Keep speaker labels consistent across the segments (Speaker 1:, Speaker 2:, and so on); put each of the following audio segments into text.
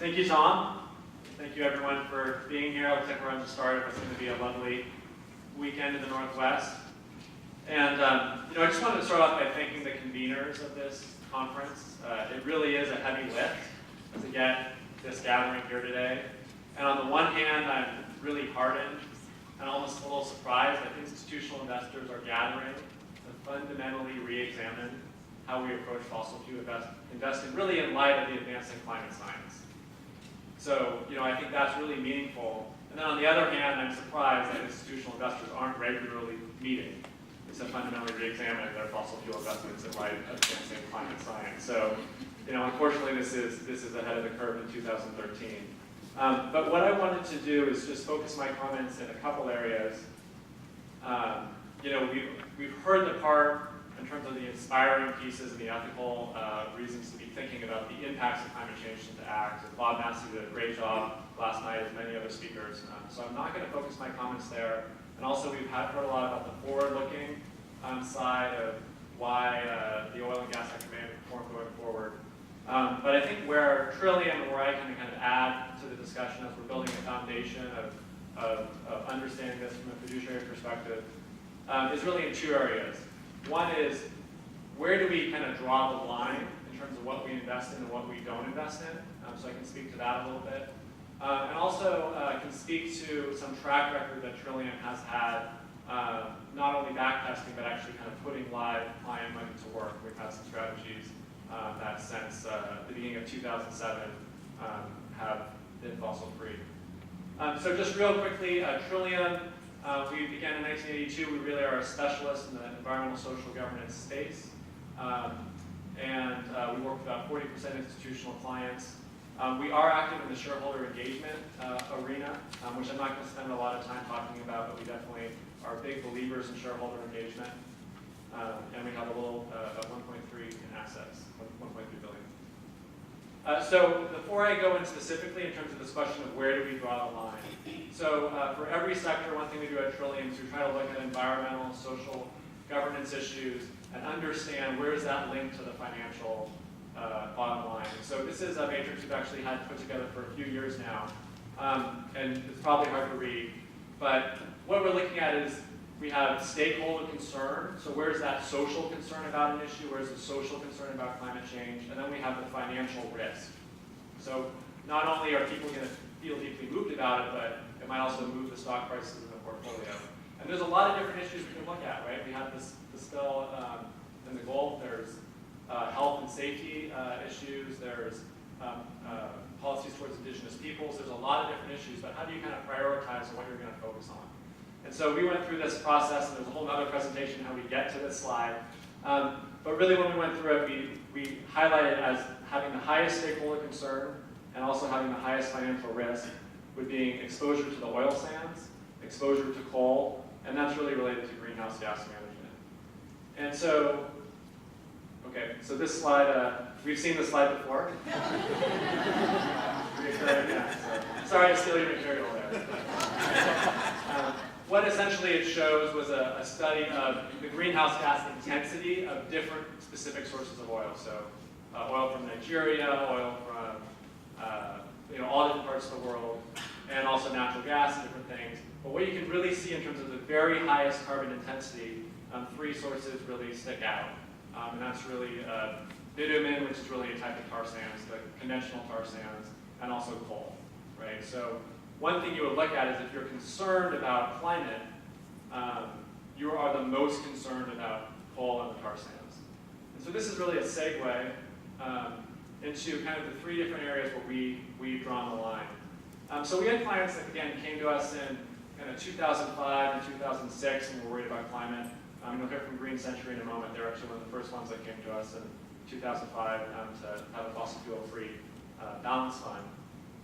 Speaker 1: Thank you, Tom. Thank you, everyone, for being here. Looks like we're on the start. It's going to be a lovely weekend in the Northwest. And I just wanted to start off by thanking the conveners of this conference. It really is a heavy lift to get this gathering here today. And on the one hand, I'm really heartened and almost a little surprised that institutional investors are gathering to fundamentally re-examine how we approach fossil fuel investing, really in light of the advancing climate science. So, I think that's really meaningful. And then on the other hand, I'm surprised that institutional investors aren't regularly meeting to fundamentally re-examine their fossil fuel investments in light of advancing climate science. So, unfortunately, this is ahead of the curve in 2013. But what I wanted to do is just focus my comments in a couple areas. We've heard the part in terms of the inspiring pieces and the ethical reasons to be thinking about the impacts of climate change and to act. And Bob Massey did a great job last night, as many other speakers. So I'm not going to focus my comments there. And also, we've heard a lot about the forward-looking side of why the oil and gas sector may perform going forward. But I think where Trillium and where I can kind of add to the discussion as we're building a foundation of understanding this from a fiduciary perspective is really in two areas. One is, where do we kind of draw the line in terms of what we invest in and what we don't invest in? So I can speak to that a little bit. And also can speak to some track record that Trillium has had, not only backtesting, but actually kind of putting live client money to work. We've had some strategies that since the beginning of 2007 have been fossil free. So just real quickly, Trillium, we began in 1982. We really are a specialist in the environmental social governance space. And we work with about 40% institutional clients. We are active in the shareholder engagement arena, which I'm not going to spend a lot of time talking about, but we definitely are big believers in shareholder engagement. And we have a little 1.3 in assets, 1.3 billion. So before I go in specifically in terms of this question of where do we draw the line, so for every sector, one thing we do at Trillium is we try to look at environmental, social, governance issues and understand where is that linked to the financial bottom line. So this is a matrix we've actually had put together for a few years now, and it's probably hard to read, but what we're looking at is we have stakeholder concern, so where's that social concern about an issue, where's the social concern about climate change, and then we have the financial risk. So not only are people going to feel deeply moved about it, but it might also move the stock prices in the portfolio. And there's a lot of different issues we can look at, right? We have the spill in the Gulf, there's health and safety issues, there's policies towards indigenous peoples, there's a lot of different issues, but how do you kind of prioritize what you're going to focus on? And so we went through this process, and there's a whole other presentation how we get to this slide. But really when we went through it, we highlighted as having the highest stakeholder concern and also having the highest financial risk with being exposure to the oil sands, exposure to coal, and that's really related to greenhouse gas management. And so, okay, so this slide, we've seen this slide before. Sorry to steal your material there. What essentially it shows was a study of the greenhouse gas intensity of different specific sources of oil. So oil from Nigeria, oil from all different parts of the world, and also natural gas and different things. But what you can really see in terms of the very highest carbon intensity, three sources really stick out. And that's really bitumen, which is really a type of tar sands, the conventional tar sands, and also coal, right? So one thing you would look at is if you're concerned about climate, you are the most concerned about coal and the tar sands. And so this is really a segue into kind of the three different areas where we've drawn the line. So we had clients that, again, came to us in kind of 2005 and 2006 and were worried about climate. You'll hear from Green Century in a moment. They're actually one of the first ones that came to us in 2005 to have a fossil fuel-free balance fund.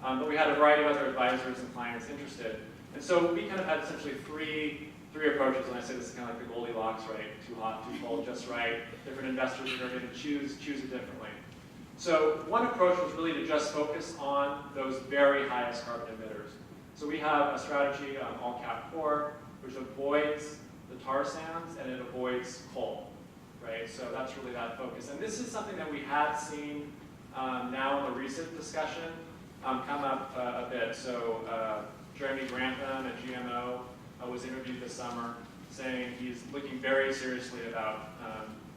Speaker 1: But we had a variety of other advisors and clients interested. And so we kind of had essentially three approaches, and I say this is kind of like the Goldilocks, right? Too hot, too cold, just right. Different investors are going to choose it differently. So one approach was really to just focus on those very highest carbon emitters. So we have a strategy, All Cap Core, which avoids the tar sands and it avoids coal, right? So that's really that focus. And this is something that we have seen now in the recent discussion come up a bit. So Jeremy Grantham at GMO was interviewed this summer saying he's looking very seriously about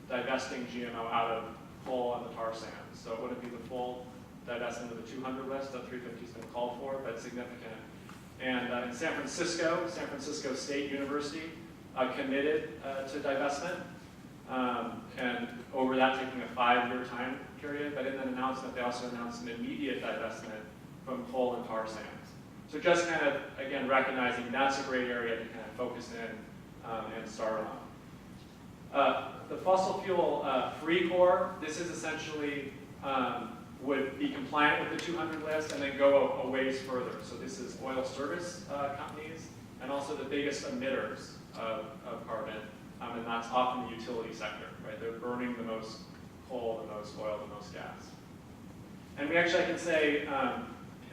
Speaker 1: divesting GMO out of coal and the tar sands. So it wouldn't be the full divestment of the 200 list that 350 has been called for, but significant. And in San Francisco State University committed to divestment, and over that taking a 5-year time period, but in that announcement they also announced an immediate divestment from coal and tar sands. So just kind of, again, recognizing that's a great area to kind of focus in and start on. The fossil fuel free core, this is essentially would be compliant with the 200 list and then go a ways further. So this is oil service companies and also the biggest emitters of carbon, and that's often the utility sector, right? They're burning the most coal, the most oil, the most gas. And we actually, I can say,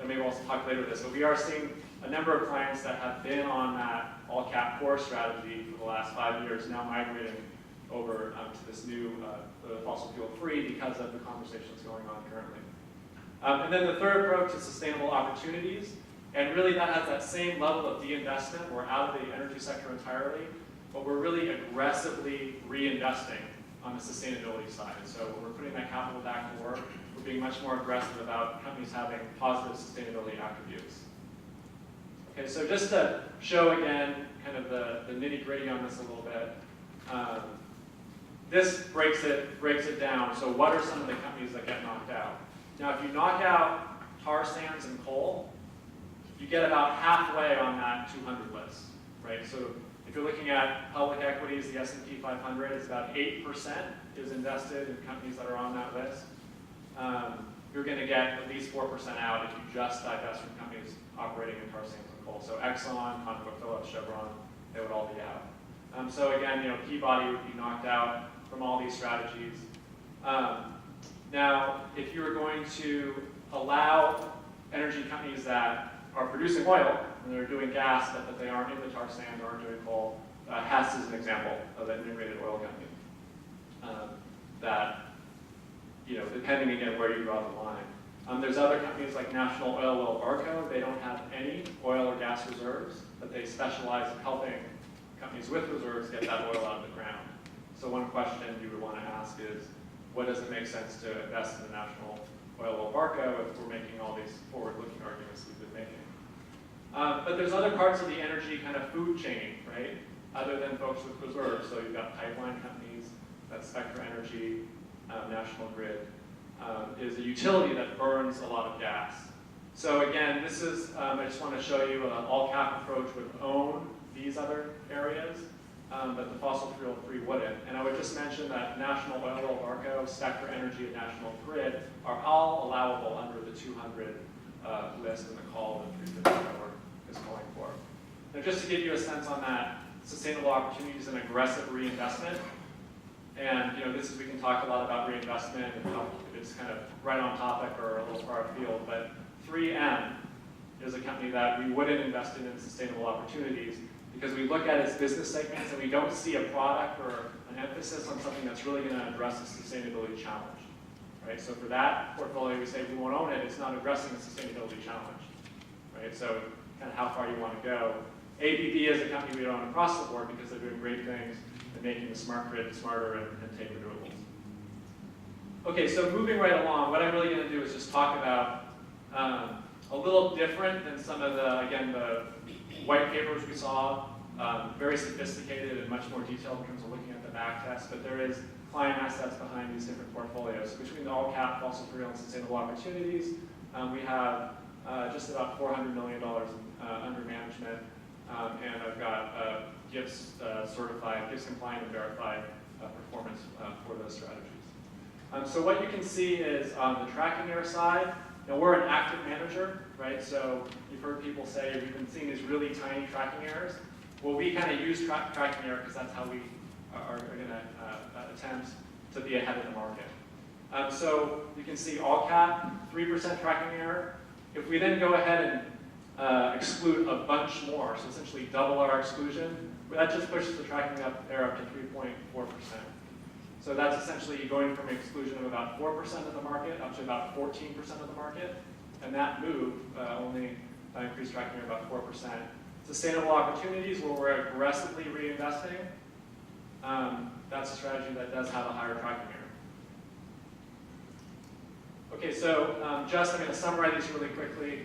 Speaker 1: maybe we'll also talk later this, but we are seeing a number of clients that have been on that all-cap core strategy for the last 5 years now migrating over to this new fossil fuel free because of the conversations going on currently. And then the third approach is sustainable opportunities. And really that has that same level of de-investment. We're out of the energy sector entirely, but we're really aggressively reinvesting on the sustainability side. So when we're putting that capital back to work, we're being much more aggressive about companies having positive sustainability attributes. Okay, so just to show again kind of the nitty-gritty on this a little bit, this breaks it down. So what are some of the companies that get knocked out? Now, if you knock out tar sands and coal, you get about halfway on that 200 list, right? So if you're looking at public equities, the S&P 500 is about 8% is invested in companies that are on that list. You're going to get at least 4% out if you just divest from companies operating in tar sands and coal. So Exxon, ConocoPhillips, Chevron, they would all be out. So again, Peabody would be knocked out from all these strategies. Now, if you were going to allow energy companies that are producing oil and they're doing gas, but that they aren't in the tar sand, aren't doing coal, Hess is an example of an integrated oil company. That, depending again where you draw the line. There's other companies like National Oil Well Varco. They don't have any oil or gas reserves, but they specialize in helping companies with reserves get that oil out of the ground. So one question you would want to ask is, what does it make sense to invest in the National Oil Well Varco if we're making all these forward-looking arguments we've been making? But there's other parts of the energy kind of food chain, right? Other than folks with reserves. So you've got pipeline companies, that's Spectra Energy, National Grid, is a utility that burns a lot of gas. So again, this is, I just want to show you an all-cap approach would own these other areas, but the fossil fuel free wouldn't. And I would just mention that National Oil Well Varco, Spectra Energy, and National Grid are all allowable under the 200 list in the call that 350 network is calling for. Now just to give you a sense on that, sustainable opportunities and aggressive reinvestment. And this is, we can talk a lot about reinvestment and how it's kind of right on topic or a little far afield, but 3M is a company that we wouldn't invest in sustainable opportunities because we look at its business segments and we don't see a product or an emphasis on something that's really going to address the sustainability challenge. Right? So for that portfolio, we say we won't own it, it's not addressing the sustainability challenge. Right? So kind of how far you want to go. ABB is a company we own across the board because they're doing great things and making the smart grid smarter and take renewables. Okay, so moving right along, what I'm really going to do is just talk about a little different than some of the, again, the white papers we saw, very sophisticated and much more detailed in terms of looking at the back test, but there is client assets behind these different portfolios. So between the all-cap, fossil free, and sustainable opportunities, we have just about $400 million under management, and I've got GIPS certified, GIPS compliant and verified performance for those strategies. So what you can see is on the tracking error side, we're an active manager, right? So you've heard people say, we've been seeing these really tiny tracking errors. Well, we kind of use tracking error because that's how we are going to attempt to be ahead of the market. So you can see all cap, 3% tracking error. If we then go ahead and exclude a bunch more, so essentially double our exclusion, that just pushes the tracking error up to 3.4%. So that's essentially going from an exclusion of about 4% of the market up to about 14% of the market. and that move only increased tracking error about 4%. Sustainable opportunities, where we're aggressively reinvesting, that's a strategy that does have a higher tracking error. Okay, so I'm going to summarize these really quickly.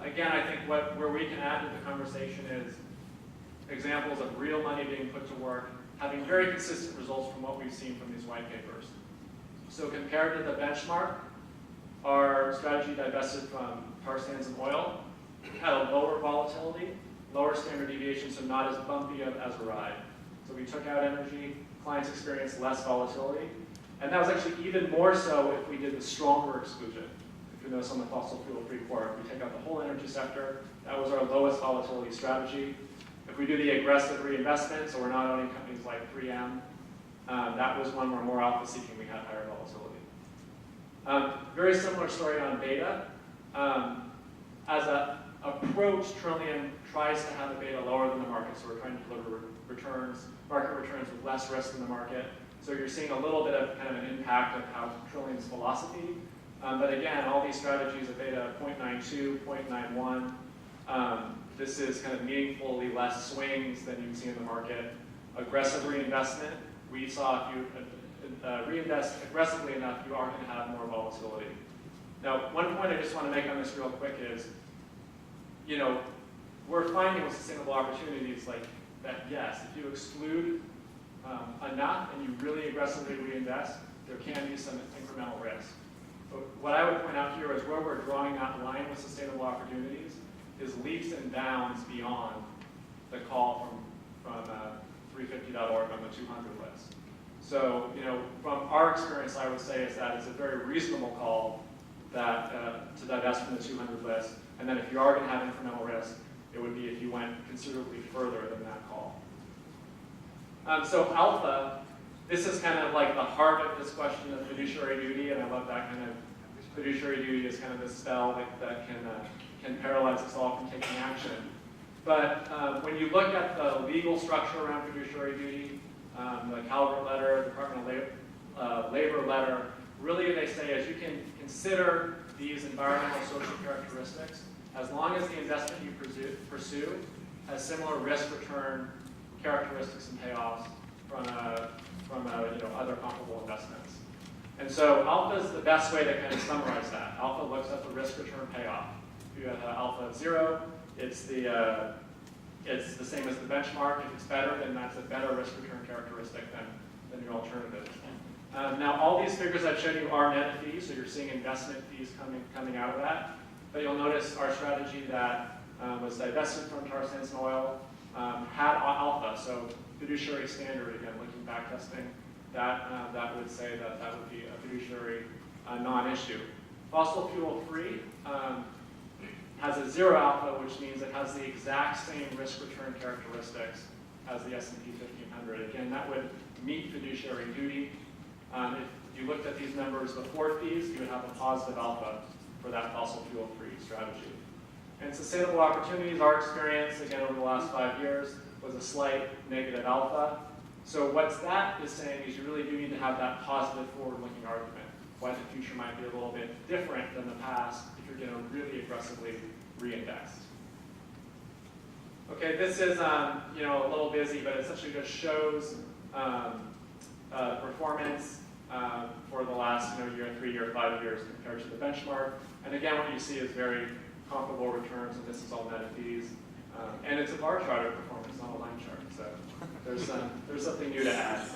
Speaker 1: Again, I think where we can add to the conversation is examples of real money being put to work, having very consistent results from what we've seen from these white papers. So compared to the benchmark, our strategy divested from tar sands and oil had a lower volatility, lower standard deviation, so not as bumpy as a ride. So we took out energy, clients experienced less volatility, and that was actually even more so if we did the stronger exclusion. If you notice on the fossil fuel-free core, if we take out the whole energy sector, that was our lowest volatility strategy. If we do the aggressive reinvestment, so we're not owning companies like 3M, that was one where more alpha seeking, we had higher volatility. Very similar story on beta. As an approach, Trillium tries to have a beta lower than the market, so we're trying to deliver market returns with less risk than the market. So you're seeing a little bit of kind of an impact of how Trillium's philosophy. But again, all these strategies of beta 0.92, 0.91, this is kind of meaningfully less swings than you'd see in the market. Aggressive reinvestment, we saw if you reinvest aggressively enough, you are going to have more volatility. Now, one point I just want to make on this real quick is, we're finding with sustainable opportunities like that, yes, if you exclude enough and you really aggressively reinvest, there can be some incremental risk. But what I would point out here is where we're drawing that line with sustainable opportunities is leaps and bounds beyond the call from 350.org on the 200 list. So, from our experience, I would say is that it's a very reasonable call that to divest from the 200 list. And then if you are going to have incremental risk, it would be if you went considerably further than that call. So alpha, this is kind of like the heart of this question of fiduciary duty, and I love that kind of fiduciary duty is kind of this spell that can paralyze us all from taking action. But when you look at the legal structure around fiduciary duty, the Calvert letter, the Department of Labor letter, really they say is you can consider these environmental social characteristics as long as the investment you pursue has similar risk-return characteristics and payoffs from other comparable investments. And so alpha is the best way to kind of summarize that. Alpha looks at the risk-return payoff. If you have alpha of 0, it's the same as the benchmark. If it's better, then that's a better risk-return characteristic than your alternative. Now, all these figures I've shown you are net fees, so you're seeing investment fees coming out of that. But you'll notice our strategy that was divestment from tar sands and oil had alpha, so fiduciary standard, again, looking back testing, that would say that would be a fiduciary non-issue. Fossil fuel free has a 0 alpha, which means it has the exact same risk-return characteristics as the S&P 1500. Again, that would meet fiduciary duty. If you looked at these numbers before fees, you would have a positive alpha for that fossil fuel-free strategy. And sustainable opportunities, our experience, again, over the last 5 years, was a slight negative alpha. So what that is saying is you really do need to have that positive forward-looking argument, why the future might be a little bit different than the past if you're going to really aggressively reinvest. Okay, this is a little busy, but it essentially just shows performance for the last year, 3 year, 5 years compared to the benchmark. And again, what you see is very comparable returns, and this is all net of fees. And it's a bar chart of performance, not a line chart. So there's something new to add.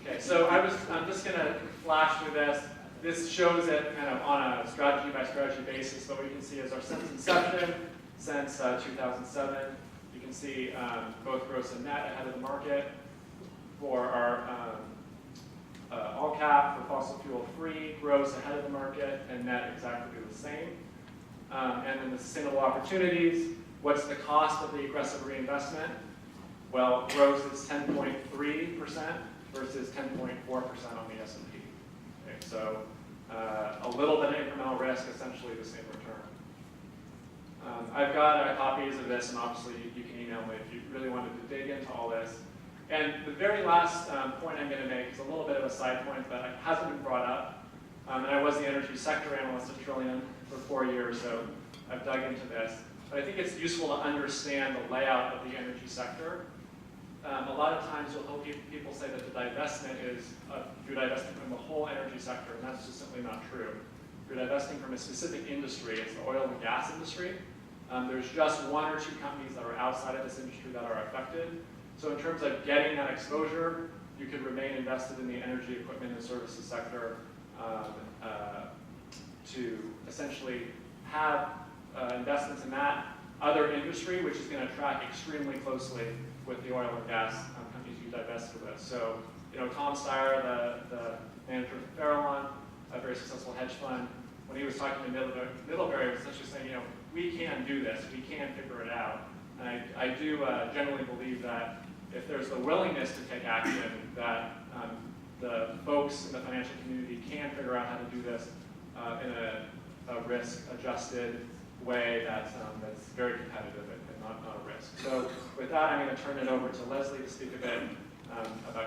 Speaker 1: Okay, so I'm just going to flash through this. This shows it kind of on a strategy by strategy basis. What we can see is our since inception, since 2007. You can see both gross and net ahead of the market. For our all cap for fossil fuel free, gross ahead of the market, and net exactly the same. And then the sustainable opportunities, what's the cost of the aggressive reinvestment? Well, gross is 10.3% versus 10.4% on the S&P. Okay, so a little bit of incremental risk, essentially the same return. I've got copies of this, and obviously you can email me if you really wanted to dig into all this. And the very last point I'm going to make is a little bit of a side point, but it hasn't been brought up. And I was the energy sector analyst at Trillium for 4 years, so I've dug into this. But I think it's useful to understand the layout of the energy sector. A lot of times you'll hear people say that the divestment is you're divesting from the whole energy sector, and that's just simply not true. You're divesting from a specific industry. It's the oil and gas industry. There's just 1 or 2 companies that are outside of this industry that are affected. So in terms of getting that exposure, you could remain invested in the energy equipment and services sector to essentially have investments in that other industry, which is going to track extremely closely with the oil and gas companies you divested with. So, Tom Steyer, the manager of Farallon, a very successful hedge fund, when he was talking to Middlebury, was essentially saying, we can do this, we can figure it out. And I do generally believe that if there's the willingness to take action, that the folks in the financial community can figure out how to do this in a risk-adjusted way that's very competitive and not a risk. So with that, I'm going to turn it over to Leslie to speak a bit about